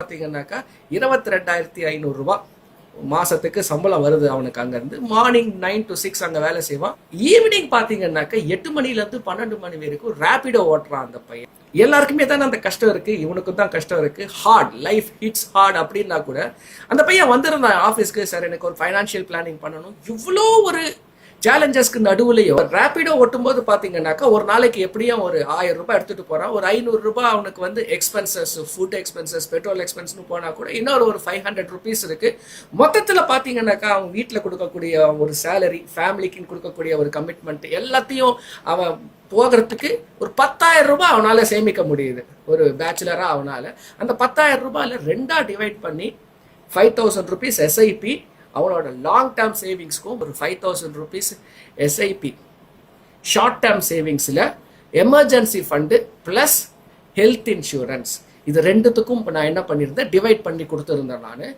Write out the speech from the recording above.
பார்த்தீங்கன்னாக்கா 22,500 ரூபாய் மாசத்துக்கு சம்பளம் வருது அவனுக்கு. அங்கேருந்து மார்னிங் 9 to 6 அங்கே வேலை செய்வான். ஈவினிங் பார்த்தீங்கன்னாக்கா 8 மணிலேருந்து 12 மணி வரைக்கும் ரேபிடோ ஓட்டுறான் அந்த பையன். எல்லாருக்குமே தானே அந்த கஷ்டம் இருக்கு, இவனுக்கு தான் கஷ்டம் இருக்கு. ஹார்ட் லைஃப் ஹிட்ஸ் ஹார்ட் அப்படின்னா கூட அந்த பையன் வந்திருந்தான் ஆஃபீஸ்க்கு. சார் எனக்கு ஒரு ஃபைனான்ஷியல் பிளானிங் பண்ணணும், இவ்வளோ ஒரு சேலஞ்சஸ்க்கு நடுவுலையும் ரேபிடோ ஓட்டும்போது பார்த்தீங்கன்னாக்கா ஒரு நாளைக்கு எப்படியும் ஒரு 1000 ரூபாய் எடுத்துட்டு போறான். ஒரு 500 ரூபாய் அவனுக்கு வந்து எக்ஸ்பென்சஸ், ஃபுட் எக்ஸ்பென்சஸ், பெட்ரோல் எக்ஸ்பென்ஸ்னு போனா கூட இன்னொரு ஒரு 500 ருபீஸ் இருக்கு. மொத்தத்தில் பார்த்தீங்கன்னாக்கா அவன் வீட்டில் கொடுக்கக்கூடிய ஒரு சேலரி, ஃபேமிலிக்கு கொடுக்கக்கூடிய ஒரு கமிட்மெண்ட் எல்லாத்தையும் அவன் போகிறதுக்கு ஒரு 10,000 ரூபாய் அவனால சேமிக்க முடியுது. ஒரு பேச்சுலரா அவனால அந்த 10,000 ரூபாயில 2 டிவைட் பண்ணி 5,000 ருபீஸ் எஸ்ஐபி, அவனோட லாங் டேர்ம் சேவிங்ஸ்க்கும் ஒரு 5,000 ருபீஸ் எஸ்ஐபி, ஷார்ட் டேர்ம் சேவிங்ஸில் emergency fund plus health insurance, இது ரெண்டுத்துக்கும் இப்போ நான் என்ன பண்ணியிருந்தேன், டிவைட் பண்ணி கொடுத்துருந்தேன். நான்